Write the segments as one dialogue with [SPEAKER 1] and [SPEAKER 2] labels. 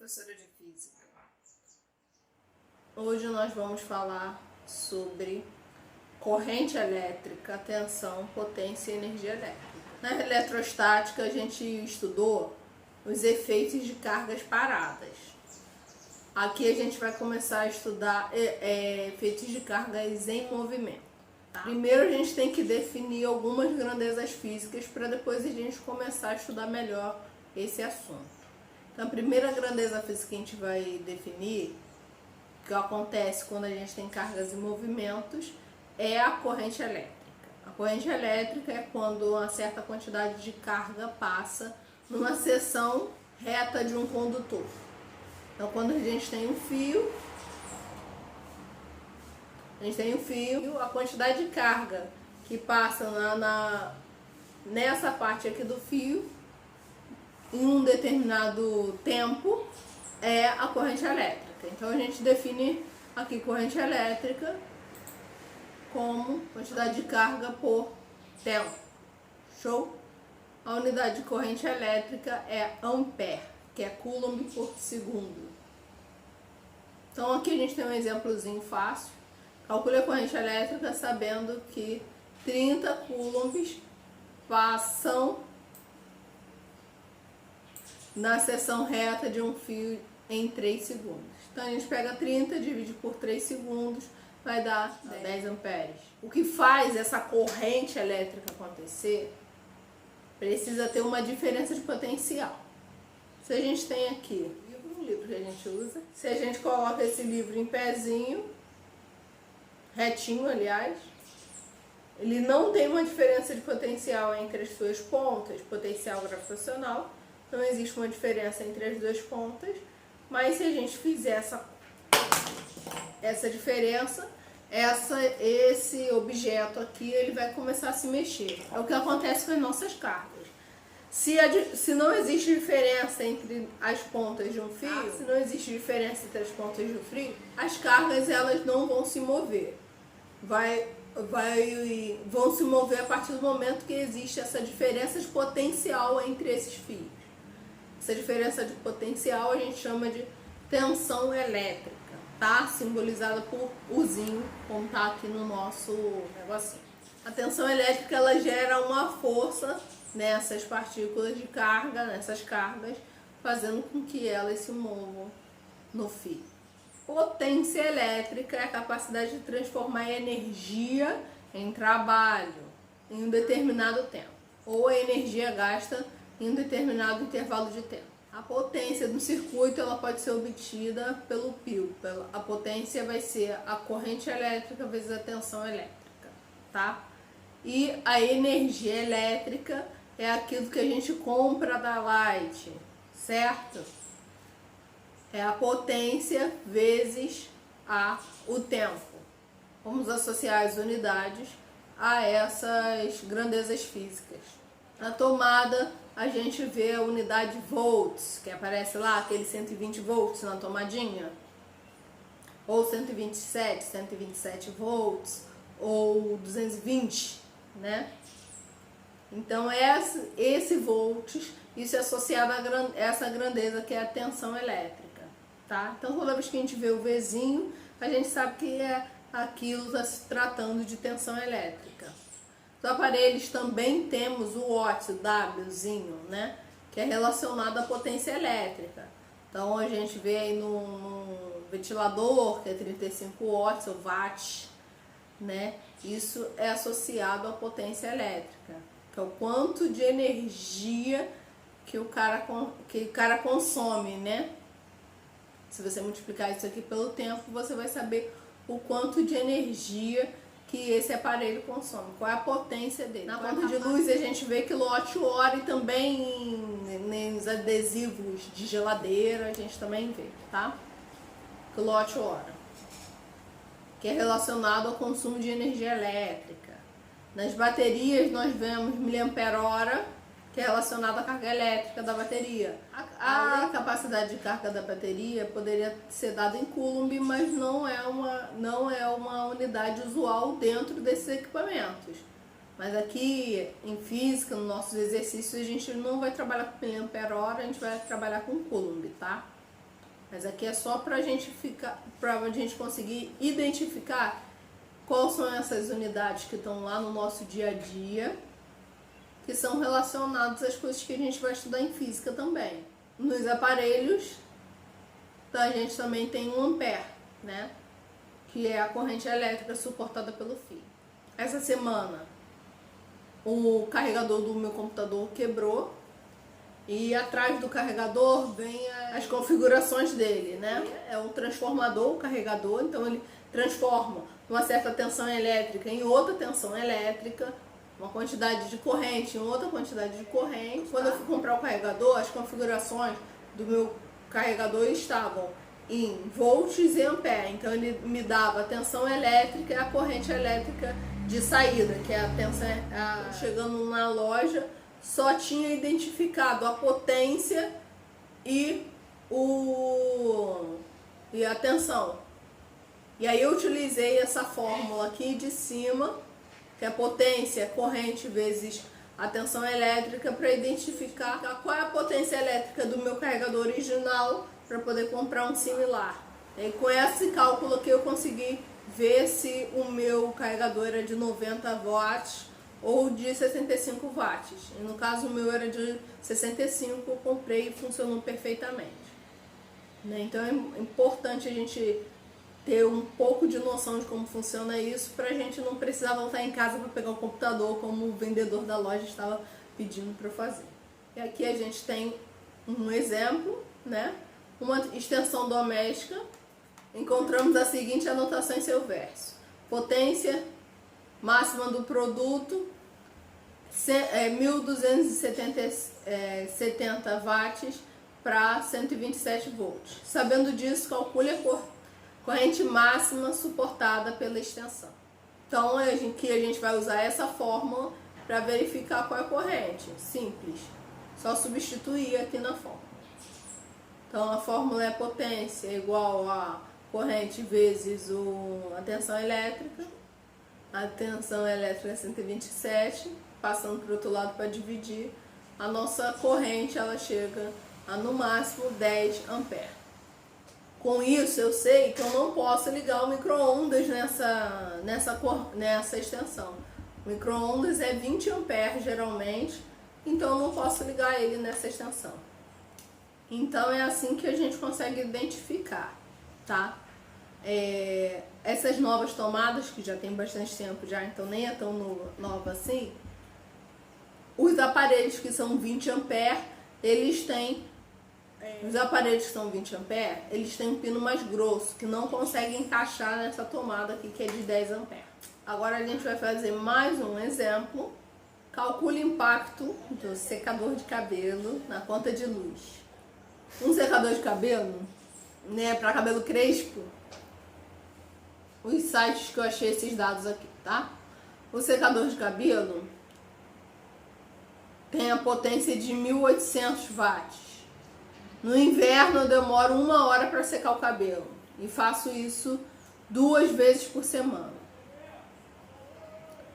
[SPEAKER 1] professora de física. Hoje nós vamos falar sobre corrente elétrica, tensão, potência e energia elétrica. Na eletrostática a gente estudou os efeitos de cargas paradas. Aqui a gente vai começar a estudar efeitos de cargas em movimento. Tá? Primeiro a gente tem que definir algumas grandezas físicas para depois a gente começar a estudar melhor esse assunto. Então a primeira grandeza física que a gente vai definir, que acontece quando a gente tem cargas em movimentos, é a corrente elétrica. A corrente elétrica é quando uma certa quantidade de carga passa numa seção reta de um condutor. Então quando a gente tem um fio, a quantidade de carga que passa nessa parte aqui do fio, em um determinado tempo, é a corrente elétrica. Então a gente define aqui corrente elétrica como quantidade de carga por tempo. Show? A unidade de corrente elétrica é ampere, que é coulomb por segundo. Então aqui a gente tem um exemplozinho fácil. Calcule a corrente elétrica sabendo que 30 coulombs passam na seção reta de um fio em 3 segundos. Então a gente pega 30, divide por 3 segundos, vai dar 10 amperes. O que faz essa corrente elétrica acontecer precisa ter uma diferença de potencial. Se a gente tem aqui um livro que a gente usa, se a gente coloca esse livro em pezinho, retinho aliás, ele não tem uma diferença de potencial entre as suas pontas, potencial gravitacional, não existe uma diferença entre as duas pontas, mas se a gente fizer essa diferença, esse objeto aqui ele vai começar a se mexer. É o que acontece com as nossas cargas. Se não existe diferença entre as pontas de um fio, se não existe diferença entre as pontas de um fio, as cargas elas não vão se mover. Vão se mover a partir do momento que existe essa diferença de potencial entre esses fios. Essa diferença de potencial a gente chama de tensão elétrica, tá? Simbolizada por Uzinho, como tá aqui no nosso negocinho. A tensão elétrica ela gera uma força nessas partículas de carga, nessas cargas, fazendo com que elas se movam no fio. Potência elétrica é a capacidade de transformar energia em trabalho em um determinado tempo, ou a energia gasta em um determinado intervalo de tempo. A potência do circuito ela pode ser obtida pelo pio. A potência vai ser a corrente elétrica vezes a tensão elétrica, tá? E a energia elétrica é aquilo que a gente compra da Light, certo? É a potência vezes o tempo. Vamos associar as unidades a essas grandezas físicas. Na tomada a gente vê a unidade volts, que aparece lá, aquele 120 volts na tomadinha, ou 127 volts, ou 220, né? Então esse volts, isso é associado a essa grandeza que é a tensão elétrica, tá? Então toda vez que a gente vê o Vzinho, a gente sabe que aquilo está se tratando de tensão elétrica. Os aparelhos também temos o Watt, o Wzinho, né? Que é relacionado à potência elétrica. Então a gente vê aí no ventilador, que é 35 watts, o Watt, né? Isso é associado à potência elétrica, que é o quanto de energia que o cara consome, né? Se você multiplicar isso aqui pelo tempo, você vai saber o quanto de energia que esse aparelho consome, qual é a potência dele. Na conta de luz a gente vê quilowatt-hora e também nos adesivos de geladeira a gente também vê, tá? Quilowatt-hora, que é relacionado ao consumo de energia elétrica. Nas baterias nós vemos miliampere-hora, que é relacionado à carga elétrica da bateria. A capacidade de carga da bateria poderia ser dada em coulomb, mas não é uma unidade usual dentro desses equipamentos. Mas aqui em física, nos nossos exercícios, a gente não vai trabalhar com miliampere-hora, a gente vai trabalhar com coulomb, tá? Mas aqui é só para a gente conseguir identificar quais são essas unidades que estão lá no nosso dia a dia, que são relacionadas às coisas que a gente vai estudar em física também. Nos aparelhos, a gente também tem 1 ampere, né? Que é a corrente elétrica suportada pelo fio. Essa semana, o carregador do meu computador quebrou e atrás do carregador vem as configurações dele, né? É um transformador, o carregador, então ele transforma uma certa tensão elétrica em outra tensão elétrica, uma quantidade de corrente em outra quantidade de corrente. Quando eu fui comprar o carregador, as configurações do meu carregador estavam em volts e ampere, então ele me dava a tensão elétrica e a corrente elétrica de saída, que é a tensão. Chegando na loja, só tinha identificado a potência e a tensão. E aí eu utilizei essa fórmula aqui de cima, que é a potência, a corrente vezes a tensão elétrica, para identificar qual é a potência elétrica do meu carregador original para poder comprar um similar. E com esse cálculo aqui eu consegui ver se o meu carregador era de 90 watts ou de 65 watts. E no caso o meu era de 65, eu comprei e funcionou perfeitamente. Então é importante a gente ter um pouco de noção de como funciona isso, para a gente não precisar voltar em casa para pegar o computador como o vendedor da loja estava pedindo para eu fazer. E aqui a gente tem um exemplo, né? Uma extensão doméstica. Encontramos a seguinte anotação em seu verso: potência máxima do produto 1270 watts para 127 volts. Sabendo disso, calcule a corrente máxima suportada pela extensão. Então aqui a gente vai usar essa fórmula para verificar qual é a corrente. Simples, só substituir aqui na fórmula. Então a fórmula é potência igual a corrente vezes a tensão elétrica. A tensão elétrica é 127, passando para o outro lado para dividir. A nossa corrente ela chega a no máximo 10 amperes. Com isso eu sei que eu não posso ligar o micro-ondas nessa extensão. O micro-ondas é 20 amperes geralmente, então eu não posso ligar ele nessa extensão. Então é assim que a gente consegue identificar, tá? Essas novas tomadas, que já tem bastante tempo já, então nem é tão nova assim, os aparelhos que são 20 amperes, eles têm, os aparelhos que são 20 amperes, eles têm um pino mais grosso, que não consegue encaixar nessa tomada aqui, que é de 10 amperes. Agora a gente vai fazer mais um exemplo. Calcule o impacto do secador de cabelo na conta de luz. Um secador de cabelo, né, para cabelo crespo, os sites que eu achei esses dados aqui, tá? O secador de cabelo tem a potência de 1800 watts. No inverno eu demoro 1 hora para secar o cabelo e faço isso 2 vezes por semana.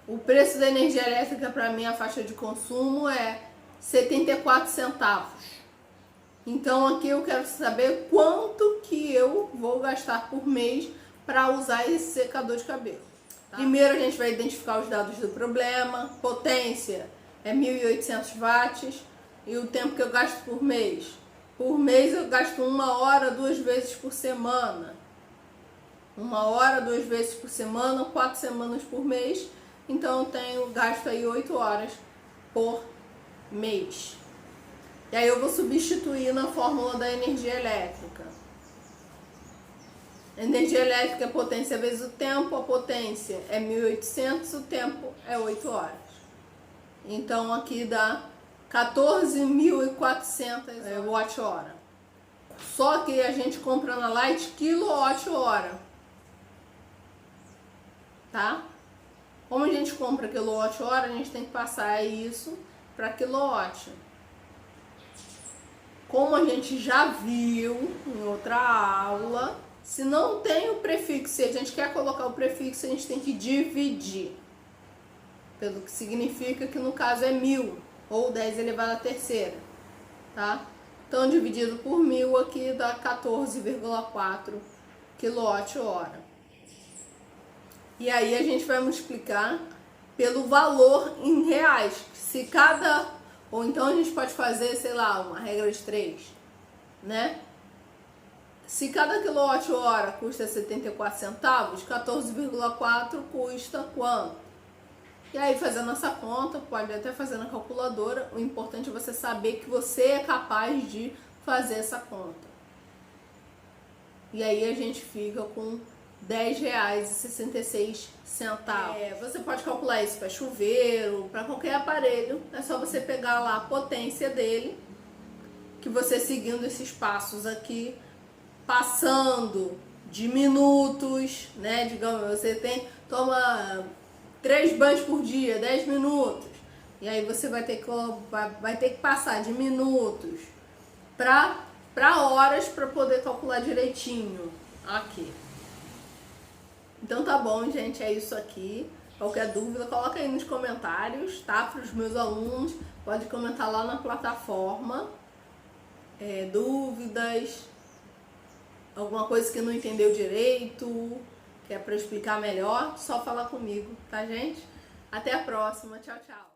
[SPEAKER 1] O preço da energia elétrica para mim, a faixa de consumo é 74 centavos. Então aqui eu quero saber quanto que eu vou gastar por mês para usar esse secador de cabelo. Tá? Primeiro a gente vai identificar os dados do problema. Potência é 1800 watts e o tempo que eu gasto por mês. Por mês eu gasto 1 hora 2 vezes por semana. 1 hora 2 vezes por semana, 4 semanas por mês. Então eu tenho gasto aí 8 horas por mês. E aí eu vou substituir na fórmula da energia elétrica. Energia elétrica é potência vezes o tempo. A potência é 1800, o tempo é 8 horas. Então aqui dá 14.400 watt-hora. Só que a gente compra na Light quilowatt-hora. Tá? Como a gente compra quilowatt-hora, a gente tem que passar isso para quilowatt. Como a gente já viu em outra aula, se não tem o prefixo, se a gente quer colocar o prefixo, a gente tem que dividir. Pelo que significa que no caso é 1000 ou 10 elevado à terceira, tá? Então, dividido por 1000 aqui dá 14,4 kWh. E aí a gente vai multiplicar pelo valor em reais. Se cada... Ou então a gente pode fazer, sei lá, uma regra de 3, né? Se cada quilowatt-hora custa 74 centavos, 14,4 custa quanto? E aí, fazendo essa conta, pode até fazer na calculadora, o importante é você saber que você é capaz de fazer essa conta. E aí a gente fica com R$10,66. Você pode calcular isso para chuveiro, para qualquer aparelho. É só você pegar lá a potência dele, que você seguindo esses passos aqui, passando de minutos, né? Digamos, você toma 3 banhos por dia, 10 minutos. E aí você vai ter que passar de minutos para horas para poder calcular direitinho aqui. Então tá bom, gente, é isso aqui. Qualquer dúvida, coloca aí nos comentários, tá? Para os meus alunos, pode comentar lá na plataforma. Dúvidas, alguma coisa que não entendeu direito, que é para explicar melhor, só falar comigo, tá, gente? Até a próxima, tchau, tchau.